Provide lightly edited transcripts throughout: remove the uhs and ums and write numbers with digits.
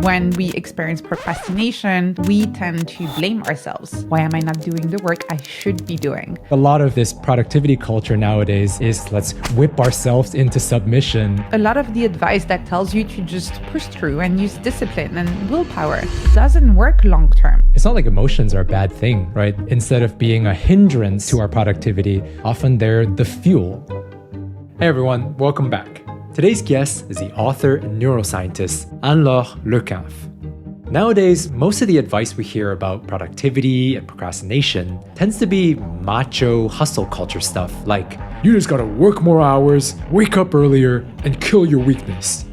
When we experience procrastination, we tend to blame ourselves. Why am I not doing the work I should be doing? A lot of this productivity culture nowadays is let's whip ourselves into submission. A lot of the advice that tells you to just push through and use discipline and willpower doesn't work long term. It's not like emotions are a bad thing, right? Instead of being a hindrance to our productivity, often they're the fuel. Hey everyone, welcome back. Today's guest is the author and neuroscientist Anne-Laure Le Cunff. Nowadays, most of the advice we hear about productivity and procrastination tends to be macho hustle culture stuff like, you just gotta work more hours, wake up earlier, and kill your weakness.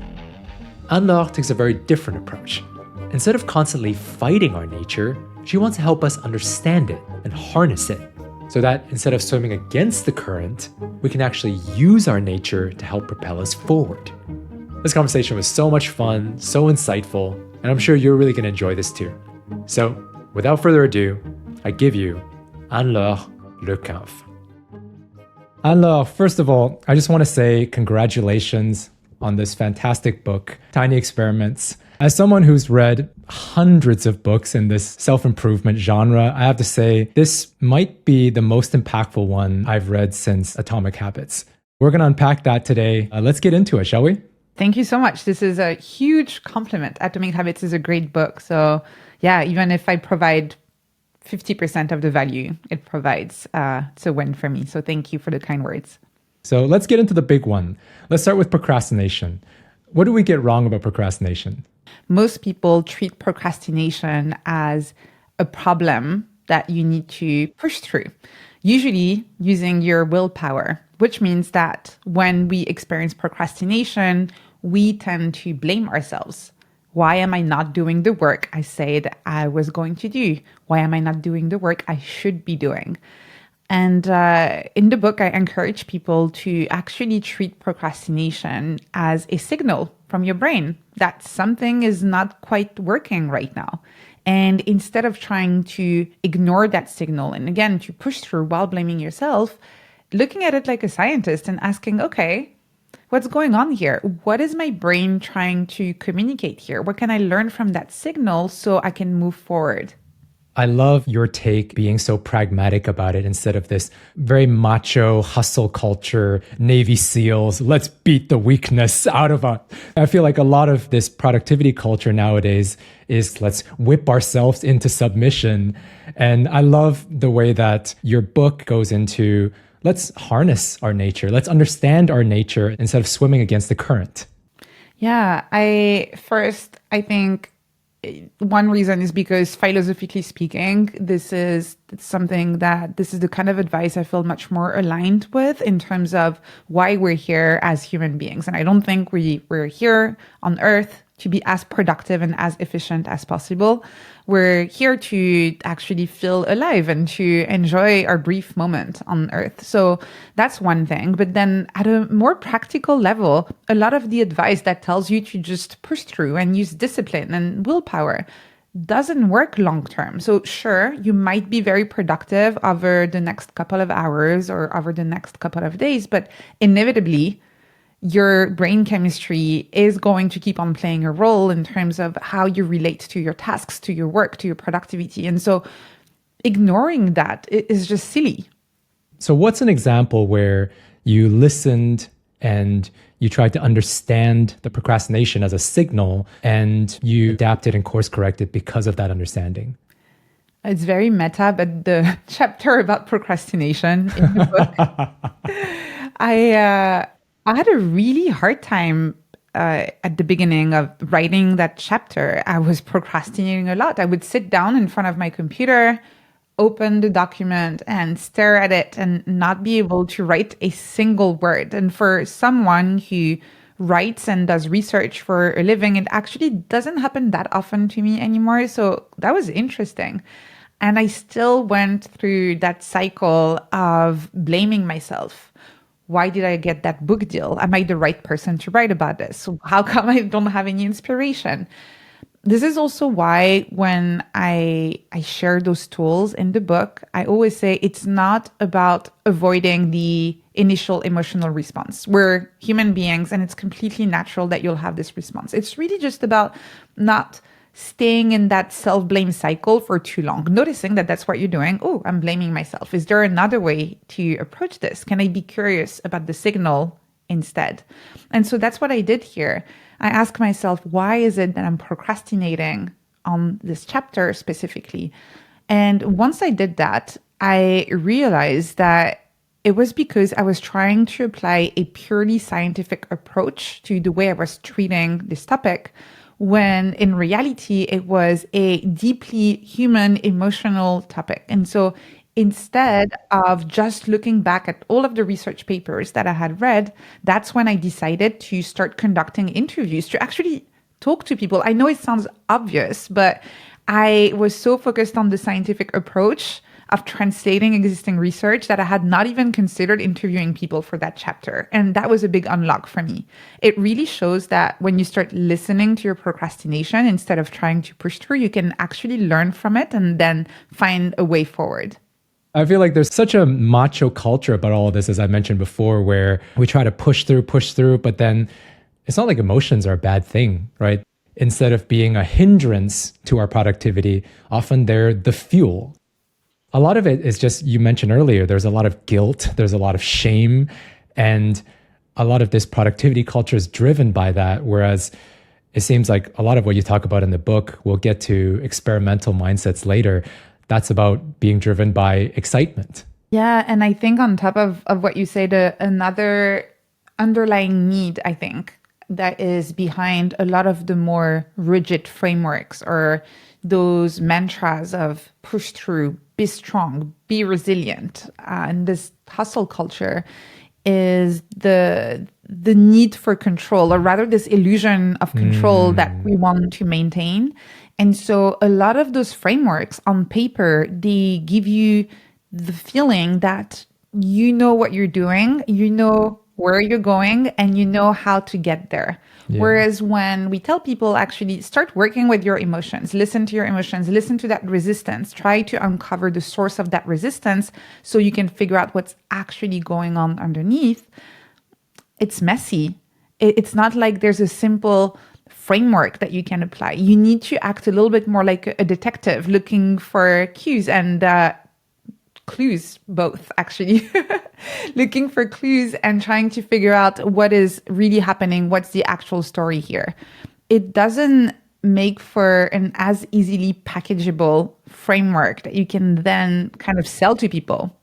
Anne-Laure takes a very different approach. Instead of constantly fighting our nature, she wants to help us understand it and harness it, so that instead of swimming against the current, we can actually use our nature to help propel us forward. This conversation was so much fun, so insightful, and I'm sure you're really going to enjoy this too. So, without further ado, I give you Anne-Laure Le Cunff. Anne-Laure, first of all, I just want to say congratulations on this fantastic book, Tiny Experiments. As someone who's read hundreds of books in this self-improvement genre, I have to say this might be the most impactful one I've read since Atomic Habits. We're going to unpack that today. Let's get into it, shall we? Thank you so much. This is a huge compliment. Atomic Habits is a great book. So yeah, even if I provide 50% of the value it provides, it's a win for me. So thank you for the kind words. So let's get into the big one. Let's start with procrastination. What do we get wrong about procrastination? Most people treat procrastination as a problem that you need to push through, usually using your willpower, which means that when we experience procrastination, we tend to blame ourselves. Why am I not doing the work I said I was going to do? Why am I not doing the work I should be doing? And in the book, I encourage people to actually treat procrastination as a signal from your brain that something is not quite working right now. And instead of trying to ignore that signal and again, to push through while blaming yourself, looking at it like a scientist and asking, okay, what's going on here? What is my brain trying to communicate here? What can I learn from that signal so I can move forward? I love your take being so pragmatic about it instead of this very macho hustle culture, Navy SEALs, let's beat the weakness out of us. I feel like a lot of this productivity culture nowadays is let's whip ourselves into submission. And I love the way that your book goes into let's harness our nature, let's understand our nature instead of swimming against the current. Yeah, I think one reason is because philosophically speaking, this is the kind of advice I feel much more aligned with in terms of why we're here as human beings. And I don't think we're here on Earth to be as productive and as efficient as possible. We're here to actually feel alive and to enjoy our brief moment on Earth. So that's one thing. But then at a more practical level, a lot of the advice that tells you to just push through and use discipline and willpower doesn't work long term. So sure, you might be very productive over the next couple of hours or over the next couple of days, but inevitably, your brain chemistry is going to keep on playing a role in terms of how you relate to your tasks, to your work, to your productivity. And so ignoring that is just silly. So what's an example where you listened and you tried to understand the procrastination as a signal and you adapted and course corrected because of that understanding? It's very meta, but the chapter about procrastination in the book, I had a really hard time at the beginning of writing that chapter. I was procrastinating a lot. I would sit down in front of my computer, open the document and stare at it and not be able to write a single word. And for someone who writes and does research for a living, it actually doesn't happen that often to me anymore. So that was interesting. And I still went through that cycle of blaming myself. Why did I get that book deal? Am I the right person to write about this? How come I don't have any inspiration? this is also why when I share those tools in the book, I always say it's not about avoiding the initial emotional response. We're human beings and it's completely natural that you'll have this response. It's really just about not staying in that self-blame cycle for too long, noticing that that's what you're doing. Oh, I'm blaming myself. Is there another way to approach this? Can I be curious about the signal instead? And so that's what I did here. I ask myself, why is it that I'm procrastinating on this chapter specifically? And once I did that, I realized that it was because I was trying to apply a purely scientific approach to the way I was treating this topic, when in reality, it was a deeply human, emotional topic. And so instead of just looking back at all of the research papers that I had read, that's when I decided to start conducting interviews to actually talk to people. I know it sounds obvious, but I was so focused on the scientific approach of translating existing research that I had not even considered interviewing people for that chapter. And that was a big unlock for me. It really shows that when you start listening to your procrastination instead of trying to push through, you can actually learn from it and then find a way forward. I feel like there's such a macho culture about all of this, as I mentioned before, where we try to push through, but then it's not like emotions are a bad thing, right? Instead of being a hindrance to our productivity, often they're the fuel. A lot of it is just, you mentioned earlier, there's a lot of guilt, there's a lot of shame, and a lot of this productivity culture is driven by that. Whereas it seems like a lot of what you talk about in the book, we'll get to experimental mindsets later. That's about being driven by excitement. Yeah. And I think on top of what you said, another underlying need, I think, that is behind a lot of the more rigid frameworks or those mantras of push through, be strong, be resilient, and this hustle culture is the need for control, or rather this illusion of control that we want to maintain. And so a lot of those frameworks on paper, they give you the feeling that you know what you're doing, you know where you're going, and you know how to get there. Yeah. Whereas when we tell people actually start working with your emotions, listen to your emotions, listen to that resistance, try to uncover the source of that resistance so you can figure out what's actually going on underneath, it's messy. It's not like there's a simple framework that you can apply. You need to act a little bit more like a detective looking for cues and clues, both actually. Looking for clues and trying to figure out what is really happening, what's the actual story here. It doesn't make for an as easily packageable framework that you can then kind of sell to people.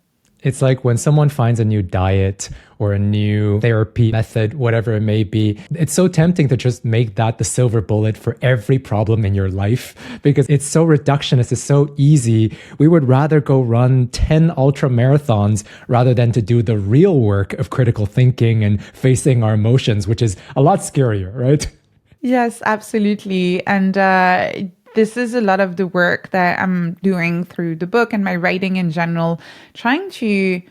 It's like when someone finds a new diet or a new therapy method, whatever it may be, it's so tempting to just make that the silver bullet for every problem in your life because it's so reductionist, it's so easy. We would rather go run 10 ultra marathons rather than to do the real work of critical thinking and facing our emotions, which is a lot scarier, right? Yes, absolutely. And this is a lot of the work that I'm doing through the book and my writing in general, trying to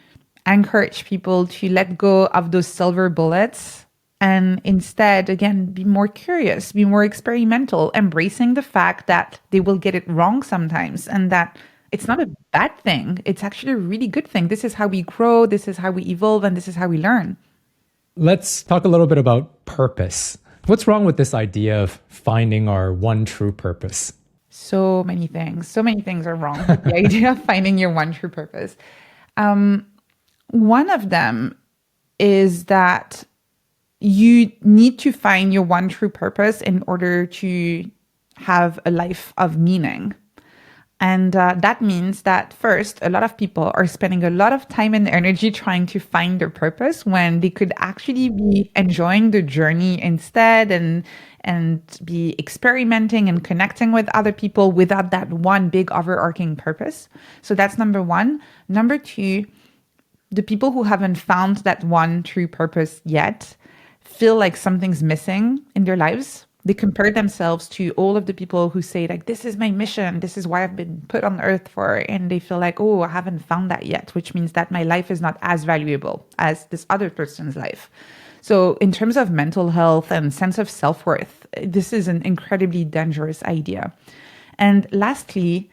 encourage people to let go of those silver bullets and instead, again, be more curious, be more experimental, embracing the fact that they will get it wrong sometimes and that it's not a bad thing. It's actually a really good thing. This is how we grow, this is how we evolve, and this is how we learn. Let's talk a little bit about purpose. What's wrong with this idea of finding our one true purpose? So many things. So many things are wrong with the idea of finding your one true purpose. One of them is that you need to find your one true purpose in order to have a life of meaning. And that means that first, a lot of people are spending a lot of time and energy trying to find their purpose when they could actually be enjoying the journey instead and be experimenting and connecting with other people without that one big overarching purpose. So that's number one. Number two, the people who haven't found that one true purpose yet feel like something's missing in their lives. They compare themselves to all of the people who say, like, this is my mission, this is why I've been put on earth for, and they feel like, oh, I haven't found that yet, which means that my life is not as valuable as this other person's life. So in terms of mental health and sense of self-worth, this is an incredibly dangerous idea. And lastly,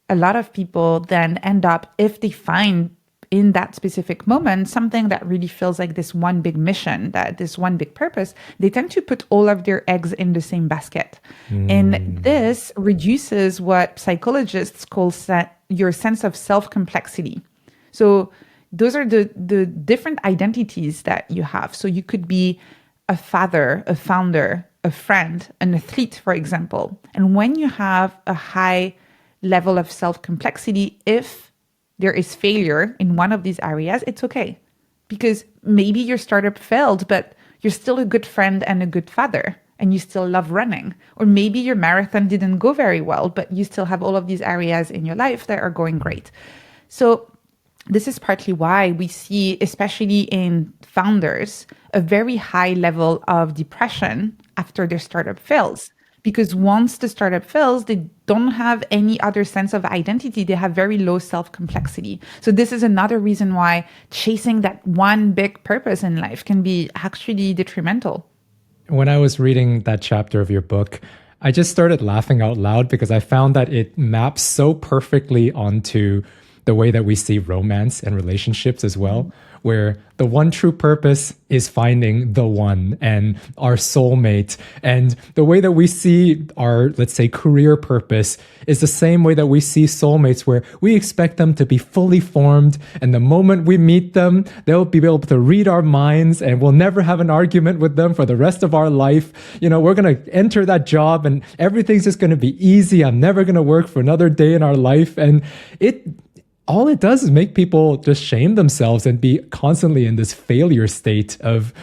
a lot of people then end up, if they find in that specific moment something that really feels like this one big mission, that this one big purpose, they tend to put all of their eggs in the same basket. And this reduces what psychologists call your sense of self-complexity. So those are the different identities that you have. So you could be a father, a founder, a friend, an athlete, for example. And when you have a high level of self-complexity, if there is failure in one of these areas, it's okay. Because maybe your startup failed, but you're still a good friend and a good father, and you still love running. Or maybe your marathon didn't go very well, but you still have all of these areas in your life that are going great. So this is partly why we see, especially in founders, a very high level of depression after their startup fails. Because once the startup fails, they don't have any other sense of identity. They have very low self-complexity. So this is another reason why chasing that one big purpose in life can be actually detrimental. When I was reading that chapter of your book, I just started laughing out loud because I found that it maps so perfectly onto the way that we see romance and relationships as well, where the one true purpose is finding the one and our soulmate. And the way that we see our, let's say, career purpose is the same way that we see soulmates, where we expect them to be fully formed. And the moment we meet them, they'll be able to read our minds and we'll never have an argument with them for the rest of our life. You know, we're going to enter that job and everything's just going to be easy. I'm never going to work for another day in our life. And all it does is make people just shame themselves and be constantly in this failure state of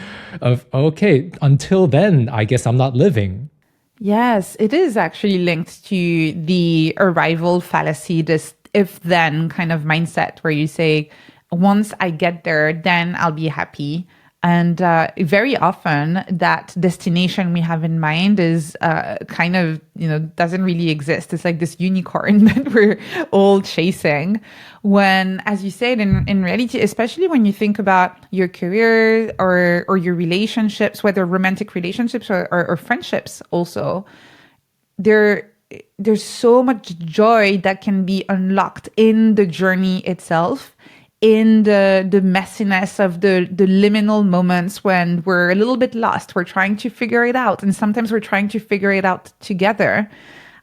okay, until then, I guess I'm not living. Yes, it is actually linked to the arrival fallacy, this if-then kind of mindset where you say, once I get there, then I'll be happy. And very often that destination we have in mind is kind of, doesn't really exist. It's like this unicorn that we're all chasing. When, as you said, in reality, especially when you think about your career or your relationships, whether romantic relationships or friendships also, there's so much joy that can be unlocked in the journey itself, in the messiness of the liminal moments when we're a little bit lost, we're trying to figure it out. And sometimes we're trying to figure it out together.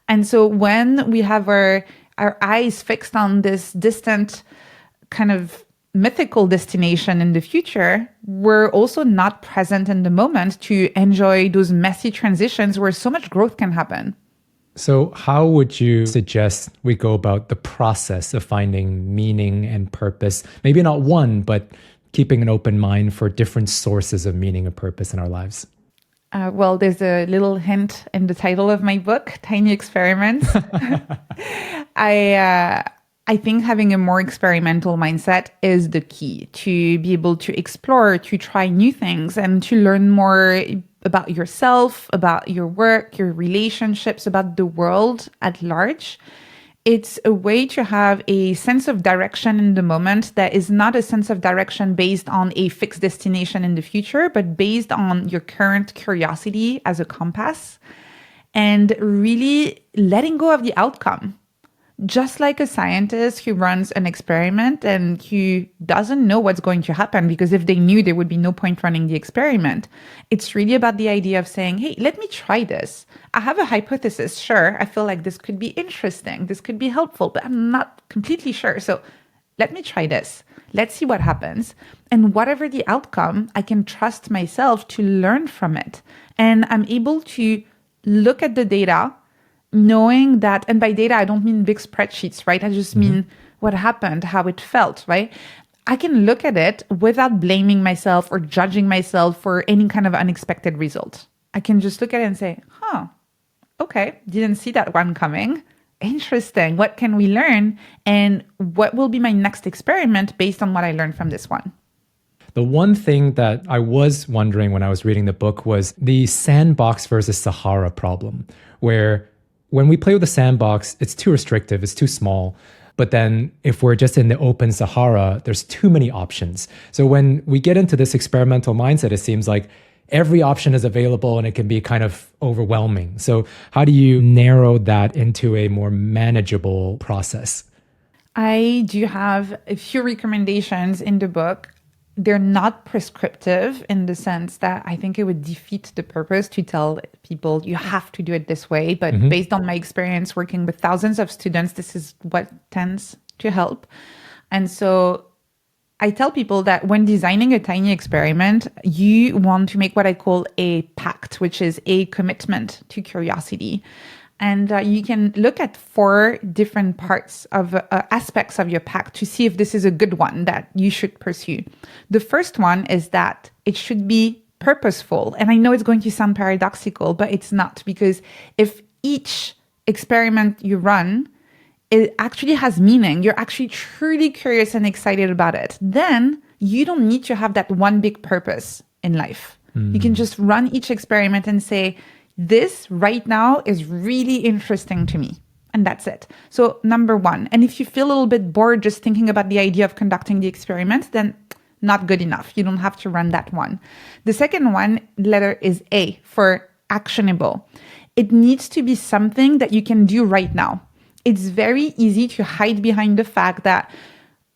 And so when we have our eyes fixed on this distant kind of mythical destination in the future, we're also not present in the moment to enjoy those messy transitions where so much growth can happen. So how would you suggest we go about the process of finding meaning and purpose? Maybe not one, but keeping an open mind for different sources of meaning and purpose in our lives. Well, there's a little hint in the title of my book, Tiny Experiments. I think having a more experimental mindset is the key to be able to explore, to try new things, and to learn more about yourself, about your work, your relationships, about the world at large. It's a way to have a sense of direction in the moment that is not a sense of direction based on a fixed destination in the future, but based on your current curiosity as a compass, and really letting go of the outcome. Just like a scientist who runs an experiment and who doesn't know what's going to happen, because if they knew, there would be no point running the experiment. It's really about the idea of saying, hey, let me try this. I have a hypothesis. Sure, I feel like this could be interesting. This could be helpful, but I'm not completely sure. So let me try this. Let's see what happens. And whatever the outcome, I can trust myself to learn from it. And I'm able to look at the data, knowing that, and by data, I don't mean big spreadsheets, right? I just mean what happened, how it felt, right? I can look at it without blaming myself or judging myself for any kind of unexpected result. I can just look at it and say, okay, didn't see that one coming. Interesting. What can we learn? And what will be my next experiment based on what I learned from this one? The one thing that I was wondering when I was reading the book was the sandbox versus Sahara problem, where when we play with the sandbox, it's too restrictive, it's too small. But then if we're just in the open Sahara, there's too many options. So when we get into this experimental mindset, it seems like every option is available and it can be kind of overwhelming. So how do you narrow that into a more manageable process? I do have a few recommendations in the book. They're not prescriptive in the sense that I think it would defeat the purpose to tell people you have to do it this way. But based on my experience working with thousands of students, this is what tends to help. And so I tell people that when designing a tiny experiment, you want to make what I call a pact, which is a commitment to curiosity. And you can look at 4 different parts of aspects of your pact to see if this is a good one that you should pursue. The first one is that it should be purposeful. And I know it's going to sound paradoxical, but it's not, because if each experiment you run, it actually has meaning, you're actually truly curious and excited about it, then you don't need to have that one big purpose in life. You can just run each experiment and say, this right now is really interesting to me. And that's it. So number 1, and if you feel a little bit bored just thinking about the idea of conducting the experiment, then not good enough. You don't have to run that one. The second one, letter is A, for actionable. It needs to be something that you can do right now. It's very easy to hide behind the fact that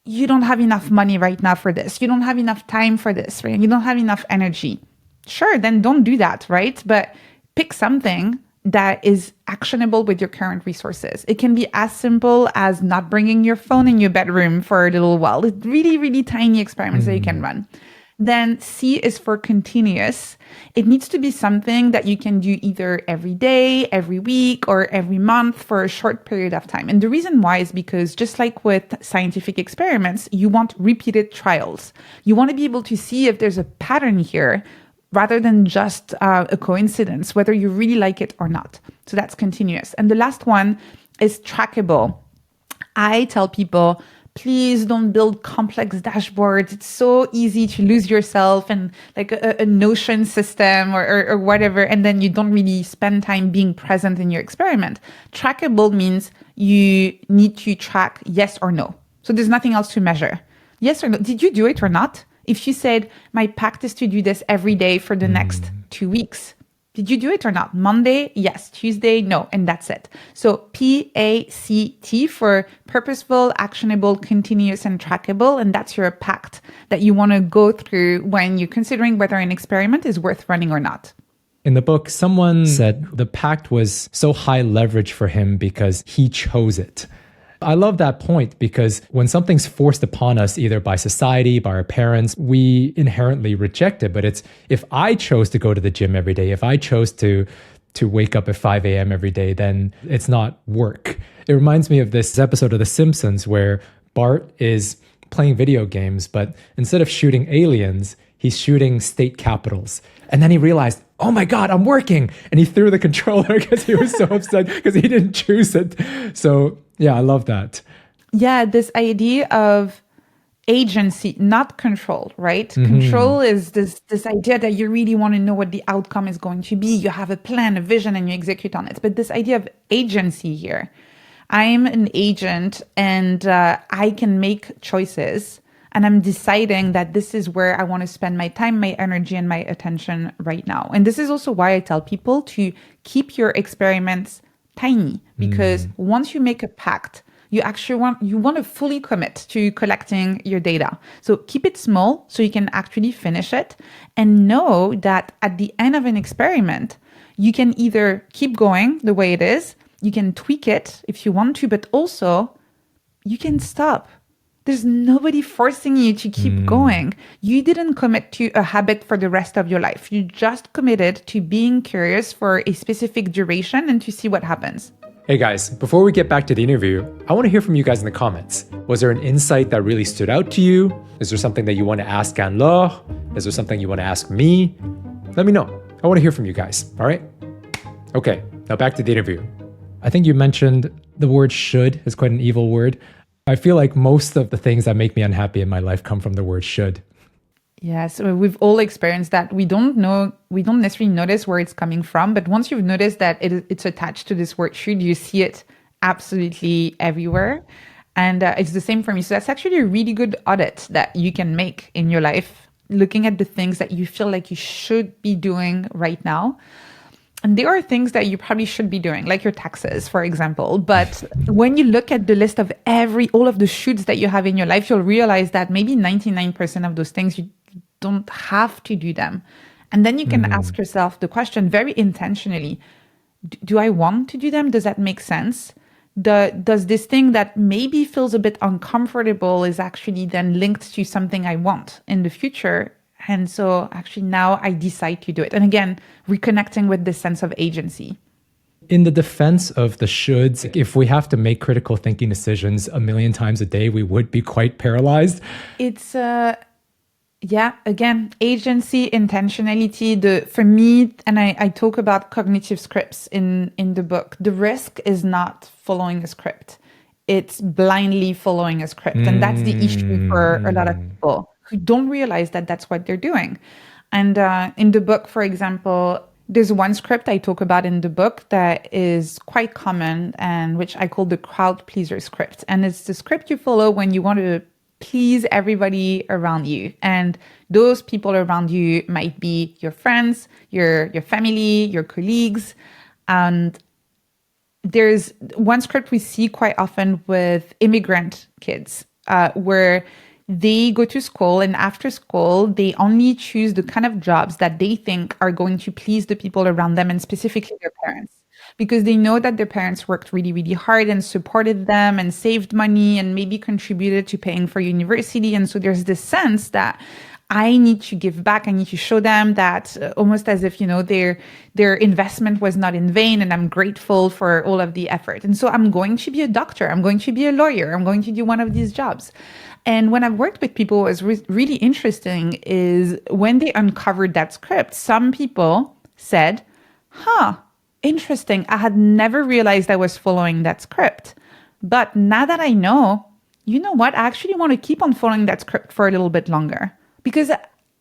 you don't have enough money right now for this. You don't have enough time for this, right? You don't have enough energy. Sure, then don't do that, right? But pick something that is actionable with your current resources. It can be as simple as not bringing your phone in your bedroom for a little while. It's really, really tiny experiments that you can run. Then C is for continuous. It needs to be something that you can do either every day, every week, or every month for a short period of time. And the reason why is because just like with scientific experiments, you want repeated trials. You want to be able to see if there's a pattern here rather than just a coincidence, whether you really like it or not. So that's continuous. And the last one is trackable. I tell people, please don't build complex dashboards. It's so easy to lose yourself in like a Notion system or whatever, and then you don't really spend time being present in your experiment. Trackable means you need to track yes or no. So there's nothing else to measure. Yes or no. Did you do it or not? If you said, my pact is to do this every day for the next 2 weeks, did you do it or not? Monday, yes. Tuesday, no. And that's it. So PACT for purposeful, actionable, continuous, and trackable. And that's your pact that you want to go through when you're considering whether an experiment is worth running or not. In the book, someone said the pact was so high leverage for him because he chose it. I love that point because when something's forced upon us, either by society, by our parents, we inherently reject it. But it's if I chose to go to the gym every day, if I chose to wake up at 5 a.m. every day, then it's not work. It reminds me of this episode of The Simpsons where Bart is playing video games, but instead of shooting aliens, he's shooting state capitals. And then he realized, oh my God, I'm working. And he threw the controller because he was so upset because he didn't choose it. So yeah, I love that. Yeah, this idea of agency, not control, right? Control is this idea that you really want to know what the outcome is going to be. You have a plan, a vision, and you execute on it. But this idea of agency here, I'm an agent and I can make choices. And I'm deciding that this is where I want to spend my time, my energy, and my attention right now. And this is also why I tell people to keep your experiments tiny, because once you make a pact, you want to fully commit to collecting your data. So keep it small so you can actually finish it, and know that at the end of an experiment, you can either keep going the way it is, you can tweak it if you want to, but also you can stop. There's nobody forcing you to keep going. You didn't commit to a habit for the rest of your life. You just committed to being curious for a specific duration and to see what happens. Hey guys, before we get back to the interview, I want to hear from you guys in the comments. Was there an insight that really stood out to you? Is there something that you want to ask Anne-Laure? Is there something you want to ask me? Let me know. I want to hear from you guys, all right? Okay, now back to the interview. I think you mentioned the word should is quite an evil word. I feel like most of the things that make me unhappy in my life come from the word should. Yes, we've all experienced that. We don't necessarily notice where it's coming from, but once you've noticed that it's attached to this word should, you see it absolutely everywhere. And it's the same for me. So that's actually a really good audit that you can make in your life, looking at the things that you feel like you should be doing right now. And there are things that you probably should be doing, like your taxes, for example. But when you look at the list of all of the shoulds that you have in your life, you'll realize that maybe 99% of those things, you don't have to do them. And then you can ask yourself the question very intentionally, do I want to do them? Does that make sense? Does this thing that maybe feels a bit uncomfortable is actually then linked to something I want in the future? And so actually now I decide to do it. And again, reconnecting with this sense of agency. In the defense of the shoulds, if we have to make critical thinking decisions a million times a day, we would be quite paralyzed. It's again, agency, intentionality. For me, and I talk about cognitive scripts in the book. The risk is not following a script. It's blindly following a script. And that's the issue for a lot of people who don't realize that that's what they're doing. And in the book, for example, there's one script I talk about in the book that is quite common and which I call the crowd pleaser script. And it's the script you follow when you want to please everybody around you. And those people around you might be your friends, your family, your colleagues. And there's one script we see quite often with immigrant kids, where they go to school and after school, they only choose the kind of jobs that they think are going to please the people around them and specifically their parents. Because they know that their parents worked really, really hard and supported them and saved money and maybe contributed to paying for university. And so there's this sense that I need to give back. I need to show them that almost as if, their investment was not in vain and I'm grateful for all of the effort. And so I'm going to be a doctor. I'm going to be a lawyer. I'm going to do one of these jobs. And when I've worked with people, what's really interesting is when they uncovered that script, some people said, interesting. I had never realized I was following that script. But now that I know, you know what? I actually want to keep on following that script for a little bit longer. Because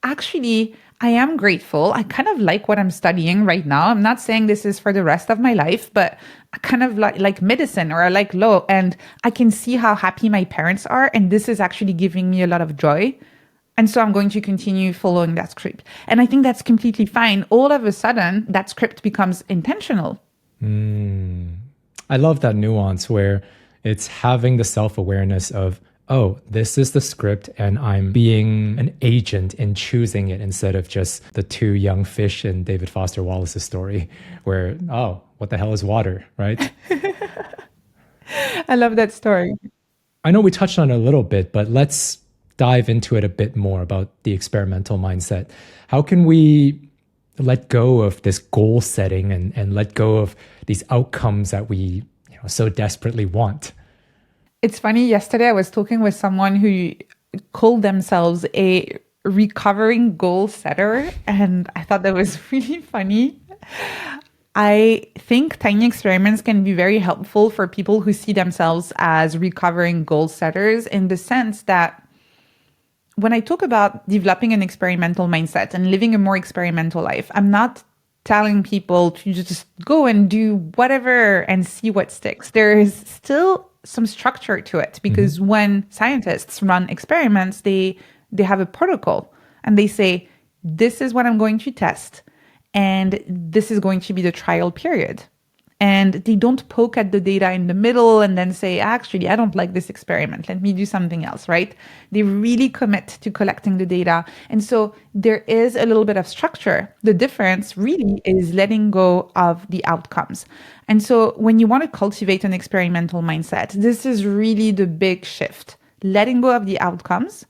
actually, I am grateful. I kind of like what I'm studying right now. I'm not saying this is for the rest of my life, but I kind of like medicine or I like law. And I can see how happy my parents are. And this is actually giving me a lot of joy. And so I'm going to continue following that script. And I think that's completely fine. All of a sudden, that script becomes intentional. I love that nuance where it's having the self-awareness of, oh, this is the script and I'm being an agent in choosing it instead of just the two young fish in David Foster Wallace's story where, oh, what the hell is water, right? I love that story. I know we touched on it a little bit, but let's dive into it a bit more about the experimental mindset. How can we let go of this goal setting and let go of these outcomes that we so desperately want? It's funny, yesterday I was talking with someone who called themselves a recovering goal setter, and I thought that was really funny. I think tiny experiments can be very helpful for people who see themselves as recovering goal setters in the sense that when I talk about developing an experimental mindset and living a more experimental life, I'm not telling people to just go and do whatever and see what sticks. There is still some structure to it because when scientists run experiments, they have a protocol and they say, this is what I'm going to test. And this is going to be the trial period. And they don't poke at the data in the middle and then say, actually, I don't like this experiment. Let me do something else, right? They really commit to collecting the data. And so there is a little bit of structure. The difference really is letting go of the outcomes. And so when you want to cultivate an experimental mindset, this is really the big shift. Letting go of the outcomes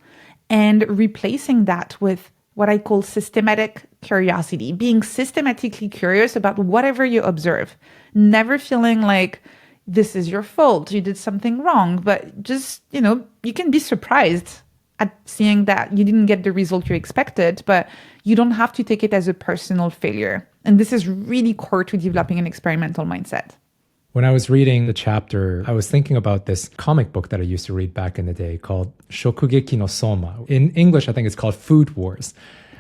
and replacing that with what I call systematic curiosity, being systematically curious about whatever you observe, never feeling like this is your fault, you did something wrong, but just, you can be surprised at seeing that you didn't get the result you expected, but you don't have to take it as a personal failure. And this is really core to developing an experimental mindset. When I was reading the chapter, I was thinking about this comic book that I used to read back in the day called Shokugeki no Soma. In English, I think it's called Food Wars.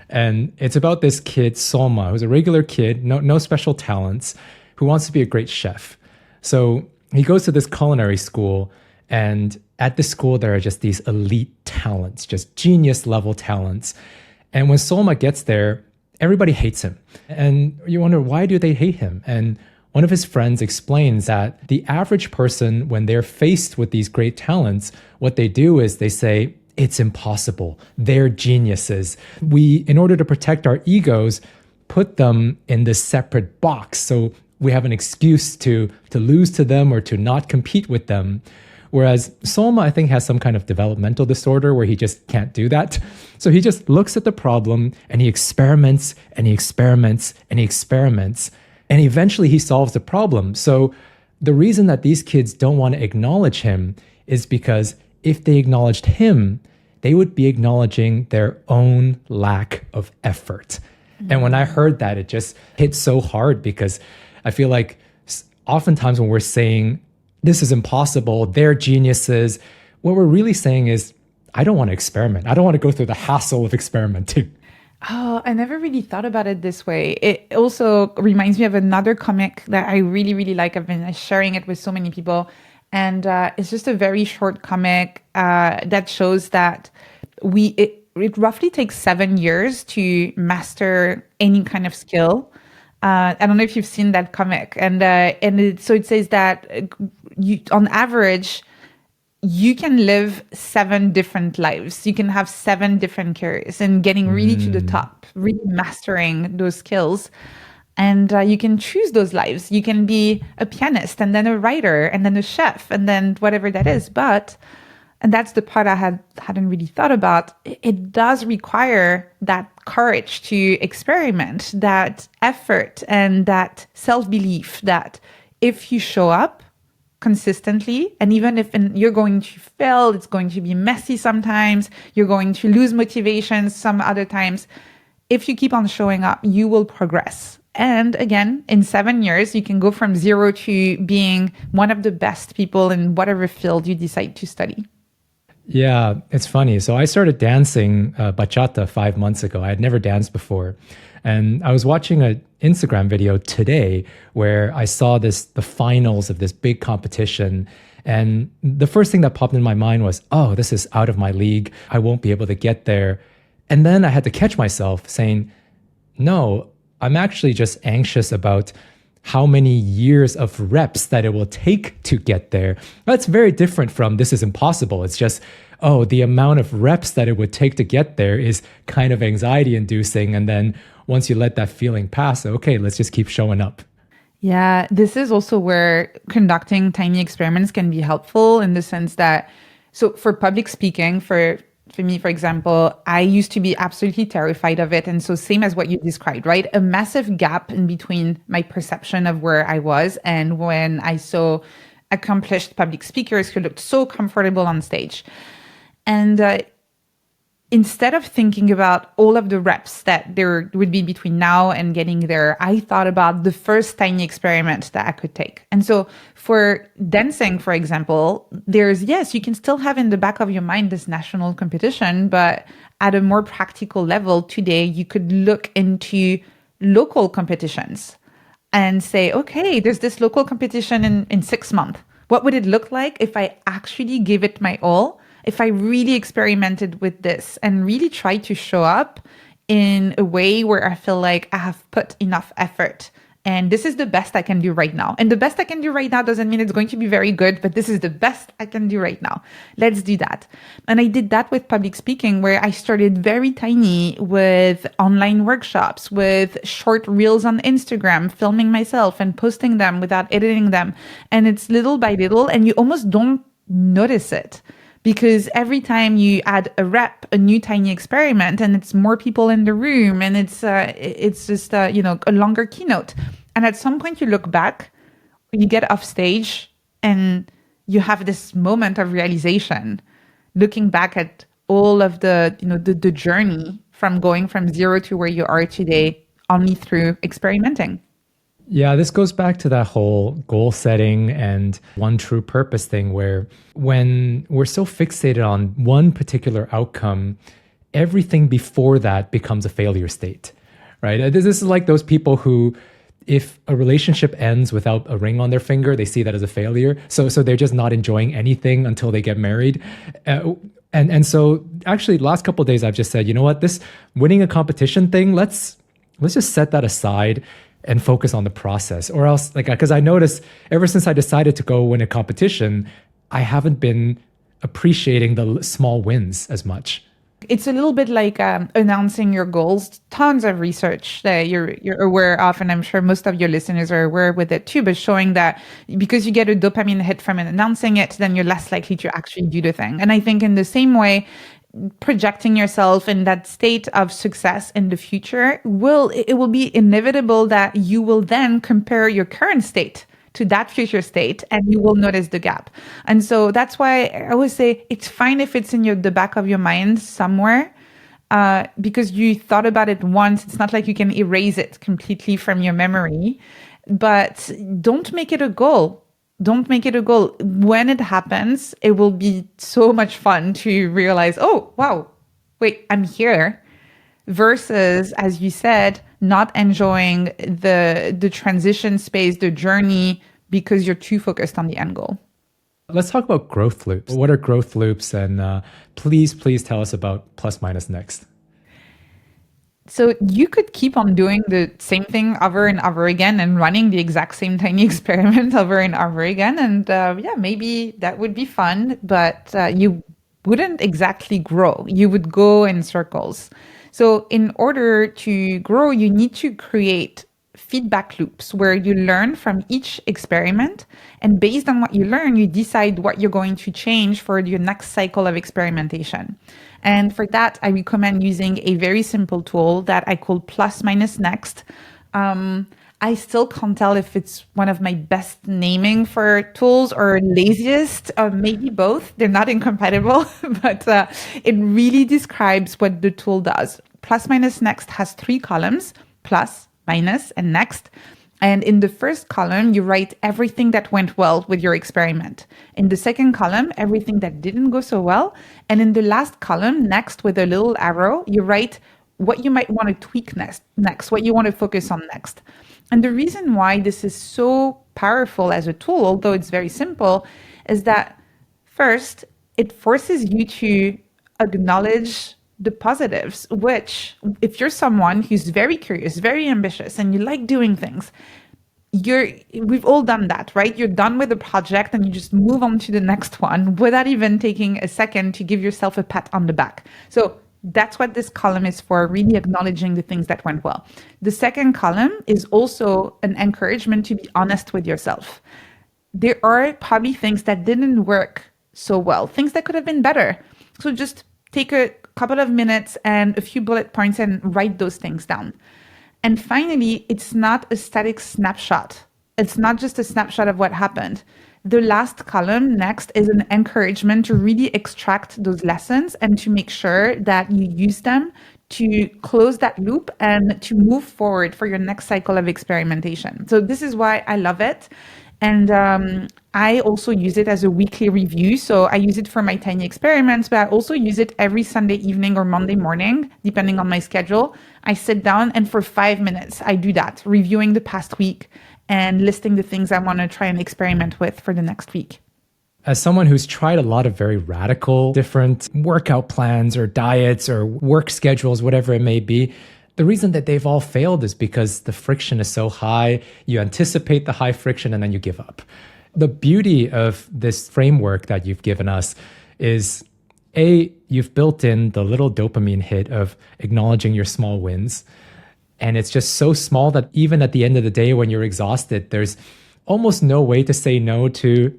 And it's about this kid, Soma, who's a regular kid, no special talents, who wants to be a great chef. So he goes to this culinary school And at the school, there are just these elite talents, just genius level talents. And when Solma gets there, everybody hates him. And you wonder, why do they hate him? And one of his friends explains that the average person, when they're faced with these great talents, what they do is they say, it's impossible. They're geniuses. We, in order to protect our egos, put them in this separate box. So we have an excuse to lose to them or to not compete with them. Whereas Solma, I think, has some kind of developmental disorder where he just can't do that. So he just looks at the problem and he experiments and he experiments and he experiments. And eventually he solves the problem. So the reason that these kids don't want to acknowledge him is because if they acknowledged him, they would be acknowledging their own lack of effort. And when I heard that, it just hit so hard because I feel like oftentimes when we're saying, this is impossible, they're geniuses, what we're really saying is, I don't want to experiment. I don't want to go through the hassle of experimenting. Oh, I never really thought about it this way. It also reminds me of another comic that I really, really like. I've been sharing it with so many people. And it's just a very short comic that shows that it roughly takes 7 years to master any kind of skill. I don't know if you've seen that comic. So it says that on average, you can live 7 different lives. You can have 7 different careers and getting really to the top, really mastering those skills. And you can choose those lives. You can be a pianist and then a writer and then a chef and then whatever that is. And that's the part I hadn't really thought about. It does require that courage to experiment, that effort and that self-belief that if you show up consistently, and even if you're going to fail, it's going to be messy sometimes, you're going to lose motivation some other times. If you keep on showing up, you will progress. And again, in 7 years, you can go from 0 to being one of the best people in whatever field you decide to study. Yeah, it's funny. So I started dancing bachata 5 months ago. I had never danced before. And I was watching an Instagram video today where I saw the finals of this big competition. And the first thing that popped in my mind was, oh, this is out of my league. I won't be able to get there. And then I had to catch myself saying, no, I'm actually just anxious about how many years of reps that it will take to get there. That's very different from this is impossible. It's just, oh, the amount of reps that it would take to get there is kind of anxiety inducing. And then once you let that feeling pass, okay, let's just keep showing up. Yeah, this is also where conducting tiny experiments can be helpful in the sense that, so for public speaking, for me, for example, I used to be absolutely terrified of it. And so same as what you described, right? A massive gap in between my perception of where I was and when I saw accomplished public speakers who looked so comfortable on stage. And instead of thinking about all of the reps that there would be between now and getting there, I thought about the first tiny experiment that I could take. And so for dancing, for example, yes, you can still have in the back of your mind this national competition, but at a more practical level today, you could look into local competitions and say, okay, there's this local competition in 6 months. What would it look like if I actually gave it my all? If I really experimented with this and really tried to show up in a way where I feel like I have put enough effort and this is the best I can do right now. And the best I can do right now doesn't mean it's going to be very good, but this is the best I can do right now. Let's do that. And I did that with public speaking, where I started very tiny with online workshops, with short reels on Instagram, filming myself and posting them without editing them. And it's little by little, and you almost don't notice it. Because every time you add a rep, a new tiny experiment, and it's more people in the room, and it's just a longer keynote. And at some point you look back, you get off stage, and you have this moment of realization, looking back at all of the journey from going from 0 to where you are today, only through experimenting. Yeah, this goes back to that whole goal setting and one true purpose thing, where when we're so fixated on one particular outcome, everything before that becomes a failure state, right? This is like those people who if a relationship ends without a ring on their finger, they see that as a failure. So they're just not enjoying anything until they get married. And so actually last couple of days I've just said, you know what, this winning a competition thing, let's just set that aside and focus on the process. Or else, like, because I noticed ever since I decided to go win a competition, I haven't been appreciating the small wins as much. It's a little bit like announcing your goals. Tons of research that you're aware of, and I'm sure most of your listeners are aware with it too, but showing that because you get a dopamine hit from announcing it, then you're less likely to actually do the thing. And I think in the same way, projecting yourself in that state of success in the future will be inevitable that you will then compare your current state to that future state, and you will notice the gap. And so that's why I always say it's fine if it's in the back of your mind somewhere, because you thought about it once. It's not like you can erase it completely from your memory, but don't make it a goal. Don't make it a goal. When it happens, it will be so much fun to realize, oh, wow, wait, I'm here. Versus, as you said, not enjoying the transition space, the journey, because you're too focused on the end goal. Let's talk about growth loops. What are growth loops? And please tell us about plus minus next. So you could keep on doing the same thing over and over again and running the exact same tiny experiment over and over again. And maybe that would be fun, but you wouldn't exactly grow. You would go in circles. So in order to grow, you need to create feedback loops where you learn from each experiment. And based on what you learn, you decide what you're going to change for your next cycle of experimentation. And for that, I recommend using a very simple tool that I call plus minus next. I still can't tell if it's one of my best naming for tools or laziest, or maybe both. They're not incompatible, but it really describes what the tool does. Plus minus next has 3 columns, plus, minus, and next. And in the first column, you write everything that went well with your experiment. In the second column, everything that didn't go so well. And in the last column, next, with a little arrow, you write what you might want to tweak next, what you want to focus on next. And the reason why this is so powerful as a tool, although it's very simple, is that first, it forces you to acknowledge the positives, which if you're someone who's very curious, very ambitious, and you like doing things, we've all done that, right? You're done with the project and you just move on to the next one without even taking a second to give yourself a pat on the back. So that's what this column is for, really acknowledging the things that went well. The second column is also an encouragement to be honest with yourself. There are probably things that didn't work so well, things that could have been better. So just take a couple of minutes and a few bullet points and write those things down. And finally, it's not a static snapshot. It's not just a snapshot of what happened. The last column next is an encouragement to really extract those lessons and to make sure that you use them to close that loop and to move forward for your next cycle of experimentation. So this is why I love it. And I also use it as a weekly review. So I use it for my tiny experiments, but I also use it every Sunday evening or Monday morning, depending on my schedule. I sit down and for 5 minutes, I do that, reviewing the past week and listing the things I want to try and experiment with for the next week. As someone who's tried a lot of very radical different workout plans or diets or work schedules, whatever it may be, the reason that they've all failed is because the friction is so high. You anticipate the high friction and then you give up. The beauty of this framework that you've given us is, A, you've built in the little dopamine hit of acknowledging your small wins. And it's just so small that even at the end of the day, when you're exhausted, there's almost no way to say no to,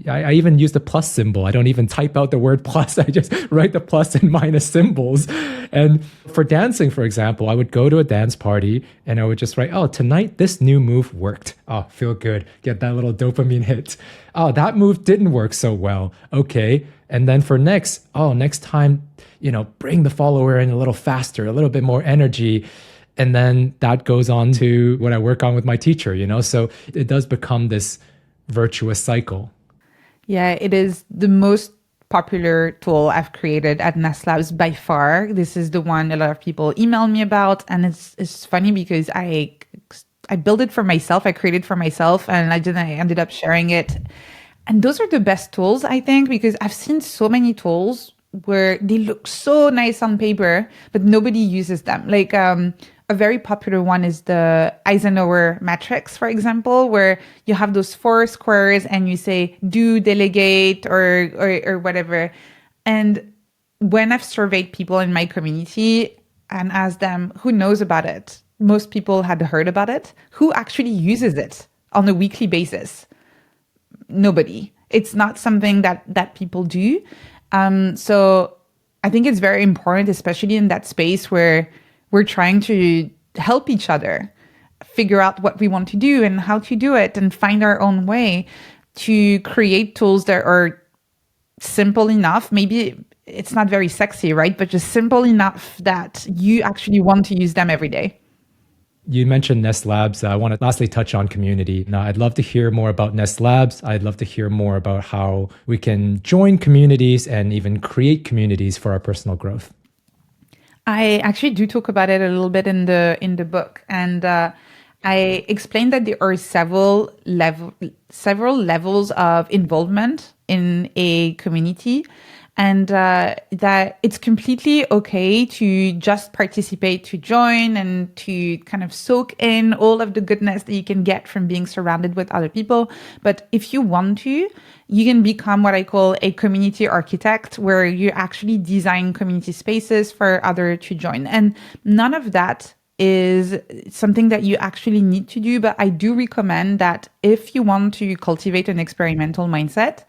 I even use the plus symbol. I don't even type out the word plus. I just write the plus and minus symbols. And for dancing, for example, I would go to a dance party and I would just write, oh, tonight this new move worked. Oh, feel good. Get that little dopamine hit. Oh, that move didn't work so well. Okay. And then for next time, bring the follower in a little faster, a little bit more energy. And then that goes on to what I work on with my teacher, So it does become this virtuous cycle. Yeah, it is the most popular tool I've created at Nest Labs by far. This is the one a lot of people email me about. And it's funny because I I built it for myself. I created for myself, and I ended up sharing it. And those are the best tools, I think, because I've seen so many tools where they look so nice on paper, but nobody uses them. Like a very popular one is the Eisenhower matrix, for example, where you have those four squares and you say do, delegate, or whatever. And when I've surveyed people in my community and asked them who knows about it, most people had heard about it. Who actually uses it on a weekly basis? Nobody. It's not something that people do. So I think it's very important, especially in that space where we're trying to help each other figure out what we want to do and how to do it and find our own way, to create tools that are simple enough. Maybe it's not very sexy, right? But just simple enough that you actually want to use them every day. You mentioned Nest Labs. I want to lastly touch on community. Now, I'd love to hear more about Nest Labs. I'd love to hear more about how we can join communities and even create communities for our personal growth. I actually do talk about it a little bit in the book, and I explained that there are several levels of involvement in a community, and that it's completely okay to just participate, to join, and to kind of soak in all of the goodness that you can get from being surrounded with other people. But if you want to, you can become what I call a community architect, where you actually design community spaces for others to join. And none of that is something that you actually need to do, but I do recommend that if you want to cultivate an experimental mindset,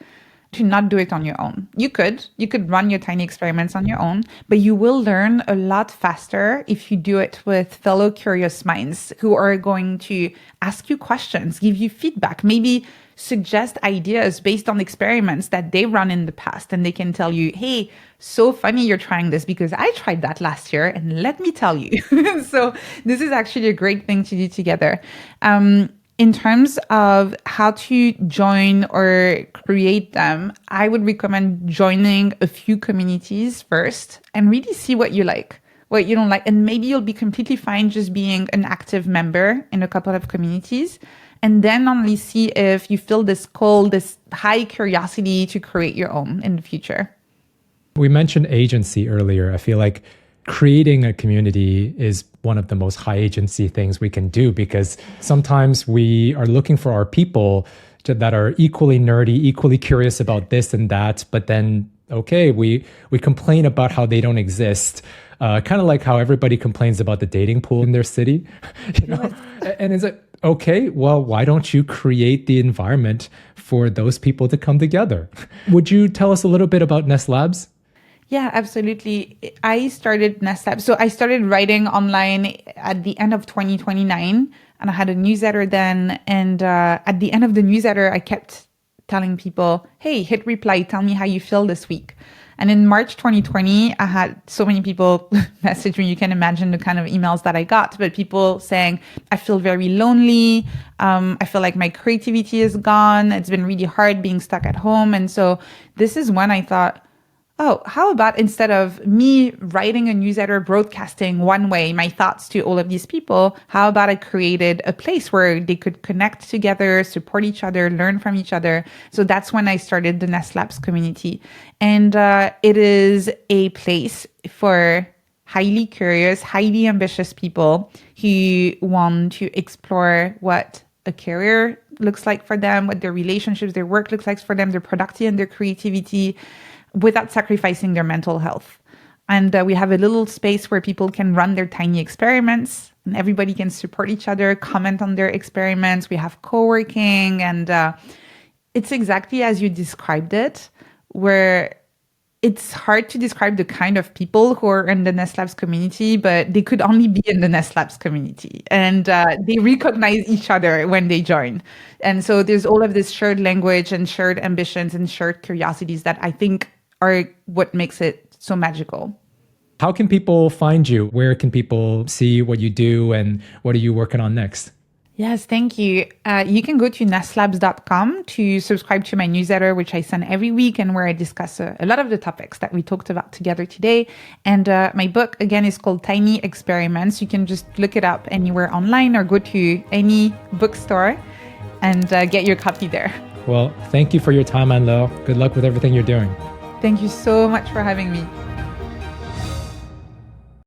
to not do it on your own. You could run your tiny experiments on your own, but you will learn a lot faster if you do it with fellow curious minds who are going to ask you questions, give you feedback, maybe suggest ideas based on experiments that they run in the past. And they can tell you, hey, so funny you're trying this because I tried that last year and let me tell you. So this is actually a great thing to do together. In terms of how to join or create them, I would recommend joining a few communities first and really see what you like, what you don't like. And maybe you'll be completely fine just being an active member in a couple of communities. And then only see if you feel this call, this high curiosity to create your own in the future. We mentioned agency earlier. I feel like creating a community is one of the most high agency things we can do, because sometimes we are looking for our people that are equally nerdy, equally curious about this and that. But then, okay, we complain about how they don't exist. Kind of like how everybody complains about the dating pool in their city, you know? And it's like, okay, well, why don't you create the environment for those people to come together? Would you tell us a little bit about Nest Labs? Yeah, absolutely. I started Nest Labs. So I started writing online at the end of 2029, and I had a newsletter then. And at the end of the newsletter, I kept telling people, hey, hit reply, tell me how you feel this week. And in March 2020, I had so many people message me. You can imagine the kind of emails that I got, but people saying, I feel very lonely. I feel like my creativity is gone. It's been really hard being stuck at home. And so this is when I thought, oh, how about instead of me writing a newsletter, broadcasting one way my thoughts to all of these people, how about I created a place where they could connect together, support each other, learn from each other. So that's when I started the Nest Labs community. And it is a place for highly curious, highly ambitious people who want to explore what a career looks like for them, what their relationships, their work looks like for them, their productivity and their creativity, without sacrificing their mental health. And we have a little space where people can run their tiny experiments and everybody can support each other, comment on their experiments. We have co-working, and it's exactly as you described it, where it's hard to describe the kind of people who are in the Nest Labs community, but they could only be in the Nest Labs community. And they recognize each other when they join. And so there's all of this shared language and shared ambitions and shared curiosities that I think are what makes it so magical. How can people find you? Where can people see what you do, and what are you working on next? Yes, thank you. You can go to nestlabs.com to subscribe to my newsletter, which I send every week and where I discuss a lot of the topics that we talked about together today. And my book, again, is called Tiny Experiments. You can just look it up anywhere online or go to any bookstore and get your copy there. Well, thank you for your time, Anne-Laure. Good luck with everything you're doing. Thank you so much for having me.